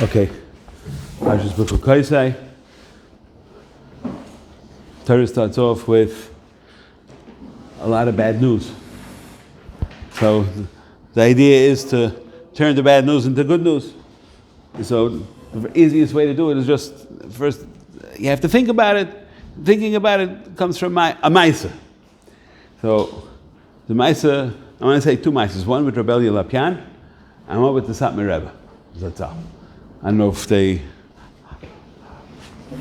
Okay, Parshas Bukul Kaisai. Torah starts off with a lot of bad news. So the idea is to turn the bad news into good news. So the easiest way to do it is just first you have to think about it. Thinking about it comes from a Maisa. So the Maisa, I want to say two Maisas. One with Rebbe Lopian and one with the Satmar Rebbe. That's all. I don't know if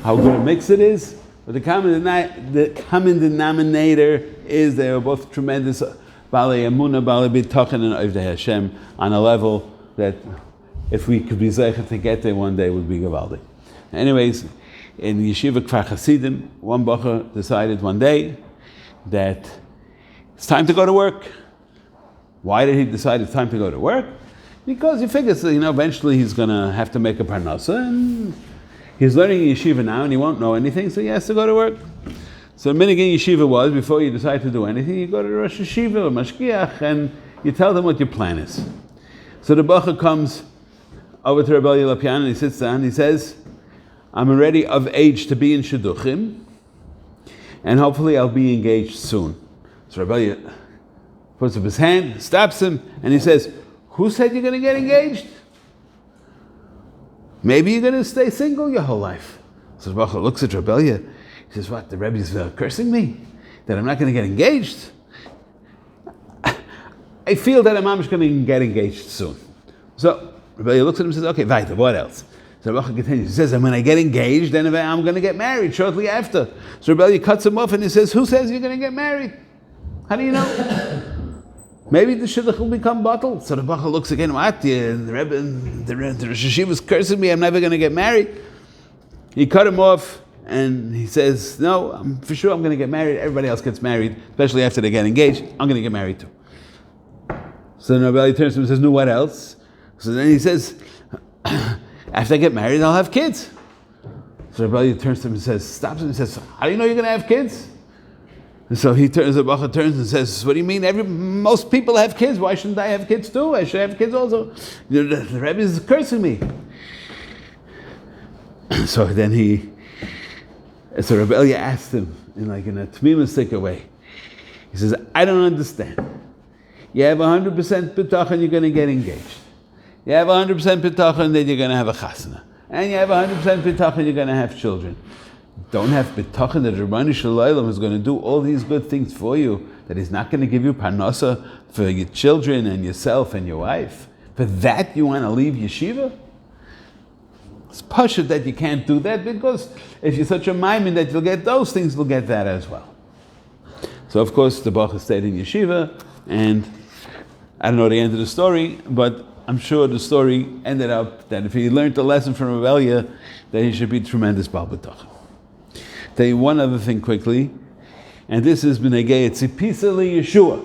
how good a mix it is, but the common denominator is they are both tremendous Balei Emunah, Balei B'tochen, and Ovdei Hashem on a level that if we could be zeicher to get there one day would be Gavaldi. Anyways, in Yeshiva Kfar Hasidim, one bacher decided one day that it's time to go to work. Why did he decide it's time to go to work? Because he figures, eventually he's going to have to make a parnasa, and he's learning yeshiva now, and he won't know anything, so he has to go to work. So the minhag in yeshiva was, before you decide to do anything, you go to the Rosh Yeshiva or Mashgiach, and you tell them what your plan is. So the bacher comes over to Rebbe Lopian, and he sits down, and he says, I'm already of age to be in Shidduchim, and hopefully I'll be engaged soon. So Rebbe puts up his hand, stops him, and he says, who said you're going to get engaged? Maybe you're going to stay single your whole life. So the Bacha looks at Rebbe. He says, what, the Rebbe's cursing me? That I'm not going to get engaged? I feel that I'm going to get engaged soon. So Rebbe looks at him and says, okay, weiter, what else? So the Bacha continues. He says, when I get engaged, then I'm going to get married shortly after. So Rebbe cuts him off and he says, who says you're going to get married? How do you know? Maybe the shidduch will become bottled. So the bacher looks again, what? The Rebbe, the Rosh Yeshiva is cursing me, I'm never going to get married. He cut him off and he says, no, for sure I'm going to get married. Everybody else gets married, especially after they get engaged. I'm going to get married too. So the Rebbe turns to him and says, no, what else? So then he says, after I get married, I'll have kids. So the Rebbe turns to him and says, stops him and says, how do you know you're going to have kids? And so the bacher turns and says, what do you mean? Most people have kids. Why shouldn't I have kids too? I should have kids also. The Rebbe is cursing me. So then Rebbe Elya asked him in a tmimistic way. He says, I don't understand. You have 100% bitachon you're going to get engaged. You have 100% bitachon that you're going to have a chasana. And you have 100% bitachon you're going to have children. Don't have bitachon that Rabbanu Shalom is going to do all these good things for you, that he's not going to give you parnasa for your children and yourself and your wife. For that you want to leave yeshiva? It's pashut that you can't do that, because if you're such a maimin that you'll get those things, you'll get that as well. So of course the bacher stayed in yeshiva, and I don't know the end of the story, but I'm sure the story ended up that if he learned the lesson from Rebbe Elya, that he should be tremendous bal bitachon. Tell you one other thing quickly, and this is B'negei Tzipisa Yeshua.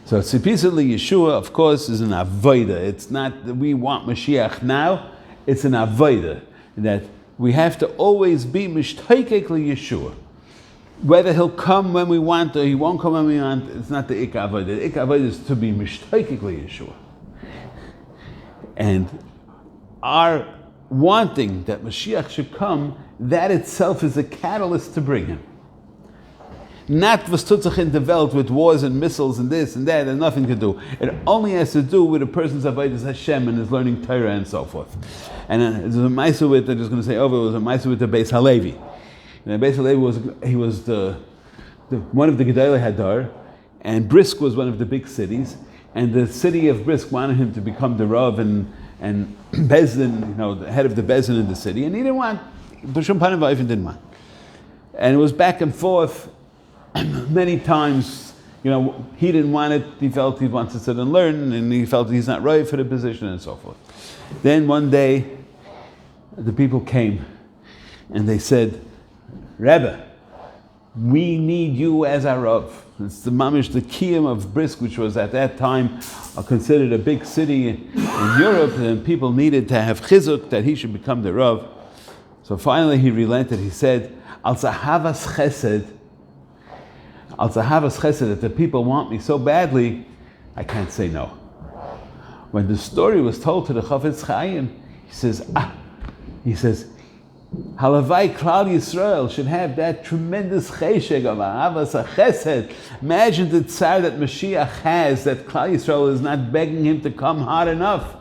So Tzipisa Yeshua, of course, is an avodah. It's not that we want Mashiach now, it's an avodah, that we have to always be Mishtaykek Yeshua. Whether he'll come when we want or he won't come when we want, it's not the Ikka avodah. The Ikka avodah is to be Mishtaykek Yeshua. And our wanting that Mashiach should come, that itself is a catalyst to bring him. Not was tutzach developed with wars and missiles and this and that, and nothing to do. It only has to do with a person's avodas Hashem and his learning Torah and so forth. And there's a ma'aser with, I'm just going to say over, it was a ma'aser with the Bais Halevi. And the Bais Halevi was the one of the Gedolei Hadar, and Brisk was one of the big cities, and the city of Brisk wanted him to become the Rav and Bezdin, the head of the Bezdin in the city, and he didn't want. B'shum Panim V'Ofen didn't want. And it was back and forth many times. He didn't want it. He felt he wants to sit and learn, and he felt he's not right for the position, and so forth. Then one day, the people came, and they said, Rebbe, we need you as our Rav. It's the mamish, the kiyum of Brisk, which was at that time considered a big city in Europe, and people needed to have chizuk that he should become the Rav. So finally he relented. He said, Al zahavas chesed, that the people want me so badly, I can't say no. When the story was told to the Chafetz Chaim, He says, Halevi Klal Yisrael should have that tremendous cheshek of ahavas chesed. Imagine the tsar that Mashiach has, that Klal Yisrael is not begging him to come hard enough.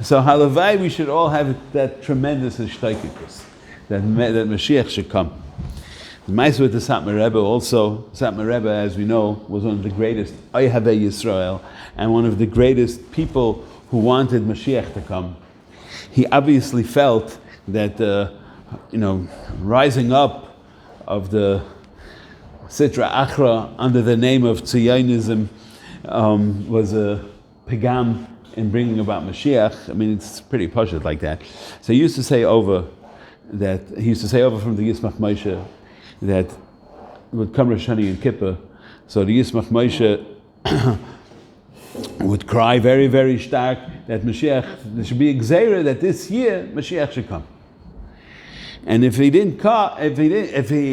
So Halevi, we should all have that tremendous hishtaikikus, that Mashiach should come. The Bais with the Satmar Rebbe also, Satmar Rebbe, as we know, was one of the greatest Ohev Yisrael, and one of the greatest people who wanted Mashiach to come. He obviously felt that rising up of the Sitra Achra under the name of Tzionism was a pagam in bringing about Mashiach. I mean, it's pretty pashut like that. So he used to say over from the Yismach Moshe that would come Rosh Hashanah and Kippur. So the Yismach Moshe would cry very, very stark that Mashiach, there should be a gzeira that this year Mashiach should come. And if he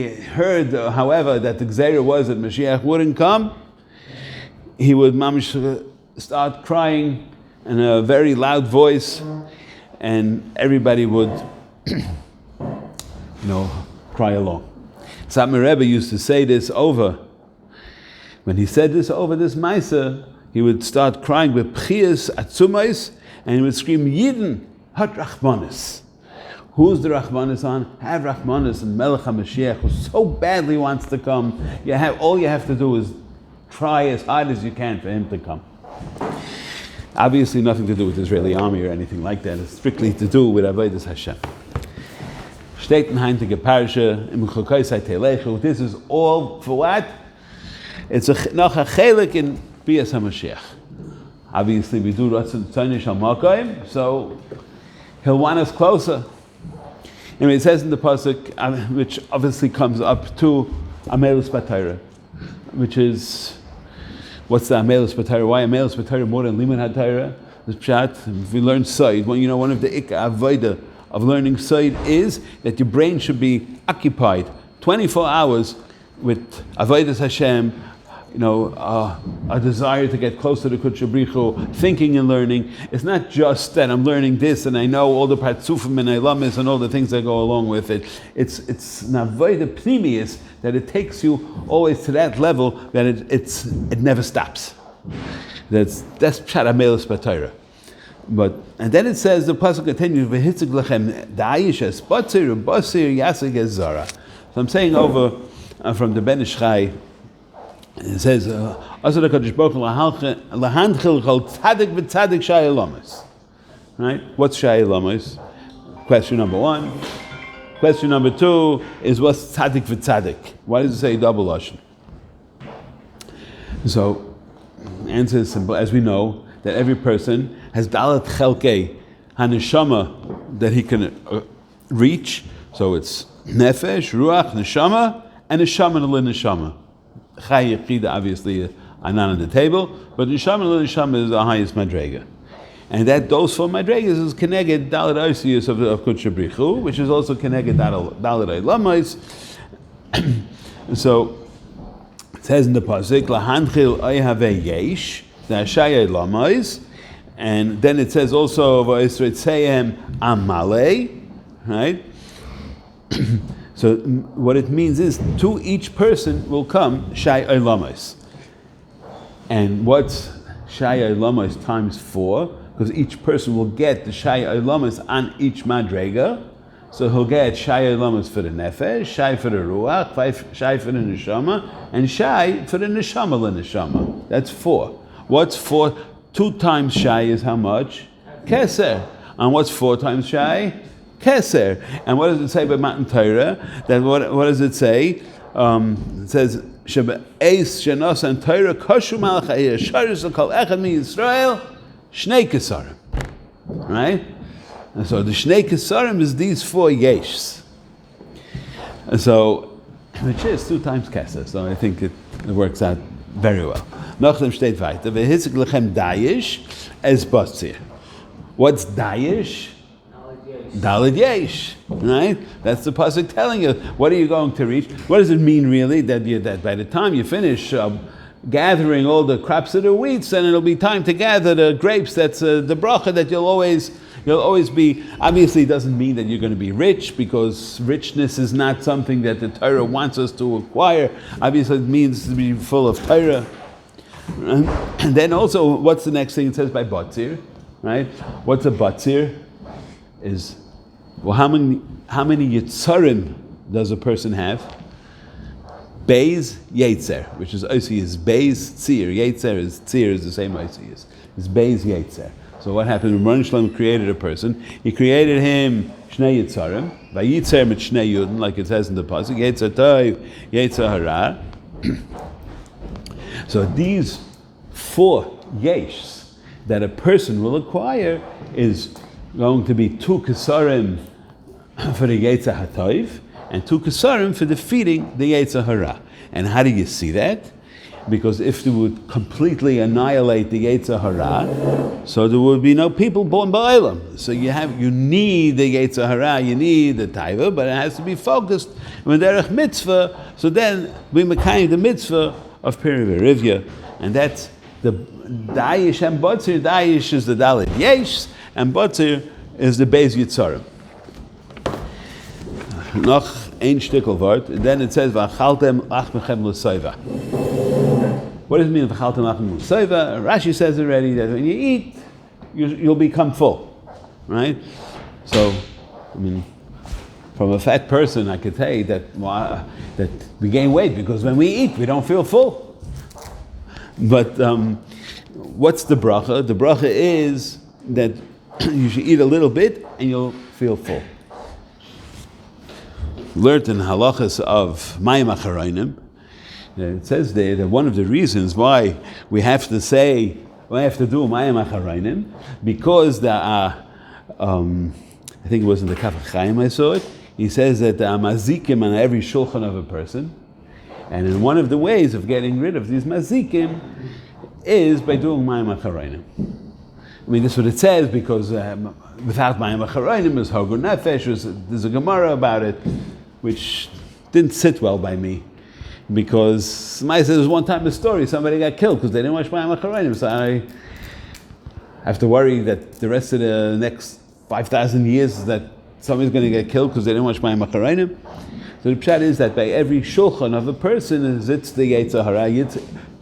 heard, however, that the gzeira was that Mashiach wouldn't come, he would start crying in a very loud voice, and everybody would, cry along. Satmar Rebbe used to say this over. When he said this over this Maisa, he would start crying with pchias atzumais, and he would scream, Yidden hat Rachmanis. Who's the Rachmanis on? Have Rachmanis and Melech HaMashiach, who so badly wants to come. All you have to do is try as hard as you can for him to come. Obviously nothing to do with the Israeli army or anything like that. It's strictly to do with Avodas Hashem. Steht in heintige Parsha, im Chukoisai Telechu. This is all for what? It's noch a chelik in Bias HaMashiach. Obviously we do Ratzon Tzonish HaMakoim, so he'll want us closer. Anyway, it says in the pasuk, which obviously comes up to Amelus B'Torah, which is, what's the Amelus B'Torah? Why Amelus B'Torah more than Limud HaTorah? The pshat, if we learn Sod, one of the Ikka Avodah of learning Sod is that your brain should be occupied 24 hours with Avodas Hashem, a desire to get closer to Kodesh Baruch Hu, thinking and learning. It's not just that I'm learning this and I know all the partzufim and ilamis and all the things that go along with it. It's navoida pnimius, that it takes you always to that level that it never stops. That's pshat amelus b'Torah. And then it says, the pasuk continues, v'hitzig lechem da'ayish espotzir basir yasig ezara. So I'm saying over from the Ben Ish Chai. It says, right? What's Shai Lamas? Question number one. Question number two is, what's Tzadik v'Tzadik? Why does it say double lashon? So, the answer is simple. As we know, that every person has dalat chelkei haneshama that he can reach. So it's nefesh, ruach, neshama, and neshama and neshama. Chai Yechida obviously are not on the table, but Nisham and Nisham is the highest madrega. And that those four madregas is connected Dalet Oisius of Kodesh Baruch Hu, which is also connected Dalet Eilamais. So it says in the pasuk, Lahanchil Oyhavei Yesh, the Ashaya Eilamais, and then it says also V'Yisrael Amalei, right? So what it means is, to each person will come Shai Eilamais. And what's Shai Eilamais times 4? Because each person will get the Shai Eilamais on each madrega. So he'll get Shai Eilamais for the Nefesh, Shai for the Ruach, Shai for the Neshama, and Shai for the Neshama l'Neshama. That's 4. What's 4? 2 times Shai is how much? Keser. And what's 4 times Shai? Keser. And what does it say by Matan Torah? That what does it say? It says, Sheba'es shenos and Torah koshu malach ha'yasharis l'kol echad mi Yisrael shnei kesarim. Right? And so the shnei kesarim is these 4 yeshs. And so, which is 2 times Keser. So I think it works out very well. Nachdem steht weiter, v'hitzig lechem dayish es basir. What's dayish? Daled Yesh, right? That's the pasuk telling you. What are you going to reach? What does it mean really? That by the time you finish gathering all the crops of the wheats, then it'll be time to gather the grapes. That's the bracha that you'll always You'll always be, obviously it doesn't mean that you're going to be rich, because richness is not something that the Torah wants us to acquire. Obviously it means to be full of Torah. And then also, what's the next thing it says by Batzir? Right? What's a Batzir? Is, well, how many Yitzarim does a person have? Bais, Yetzer, which is Osi is Bais, Tzir. Yetzer is Tzir, is the same Osi is. It's Bais, Yetzer. So what happened when Ron Shalom created a person? He created him Shnei Yitzarim, by Yitzer mit Shnei Yudin, like it says in the Pasuk, Yetzer Tov, Yetzer Hara. So these 4 Yeshs that a person will acquire is going to be 2 Kesarim for the Yetzer HaTov, and 2 Kesarim for defeating the Yetzer Hara. And how do you see that? Because if they would completely annihilate the Yetzer Hara, so there would be no people born by Elam. So you need the Yetzer Hara, you need the Taiva, but it has to be focused on derech mitzvah. So then we mekayim the mitzvah of Peri V'Rivya, and that's the Dayish and Batzir. Dayish is the Dalit Yesh, and Batzir is the Beis Yitzarim. Noch ein Shtickl Wort, then it says V'achaltem achmechem l'soiva. What does it mean V'achaltem achmechem l'soiva? Rashi says already that when you eat, you'll become full, right? So, I mean, from a fat person, I could say that we gain weight because when we eat, we don't feel full. But what's the bracha? The bracha is that you should eat a little bit and you'll feel full. Learned in halachas of Mayim Acharayim, it says there that one of the reasons why we have to do Mayim Acharayim, because I think it was in the Kaf Chaim I saw it. He says that there are mazikim on every shulchan of a person, and in one of the ways of getting rid of these mazikim is by doing Mayim Acharayim. I mean, this is what it says, because without Mayim Acharayim is Hogur Nefesh. There's a Gemara about it, which didn't sit well by me, because somebody says there was one time a story, somebody got killed because they didn't watch Mayim Acharayim, so I have to worry that the rest of the next 5,000 years that somebody's going to get killed because they didn't watch Mayim Acharayim. So the pshat is that by every shulchan of a person is it's the Yetzer Hara, it's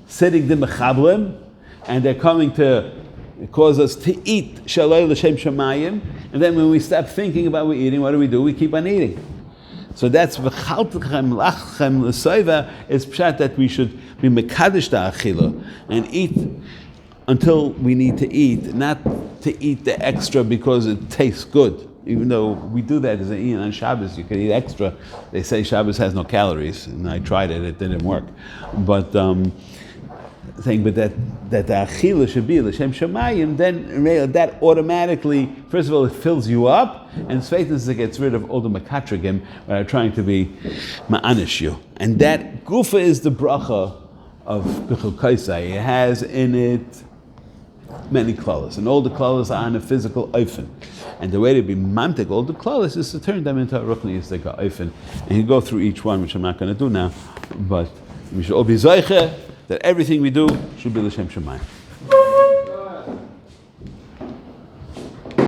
sitting the mechablim, and they're coming to cause us to eat shaloi l'shem shamayim, and then when we stop thinking about what we're eating, what do? We keep on eating. So that's v'chaltechem lachem l'soiva is pshat that we should be mekadesh ta'achila and eat until we need to eat, not to eat the extra because it tastes good. Even though we do that as an Ian on Shabbos, you can eat extra. They say Shabbos has no calories, and I tried it didn't work. But saying, but that the achila should be l'shem shamayim, then that automatically, first of all, it fills you up, and sveitness it gets rid of all the makatrigim that are trying to be ma'anish you. And that gufa is the bracha of B'chul Kaisai. It has in it many klalas, and all the klalas are on a physical oifen. And the way to be mamtik all the klalas is to turn them into a ruchni yisdeka oifen. And you go through each one, which I'm not going to do now, but we should all be zoiche that everything we do should be l'shem shamayim.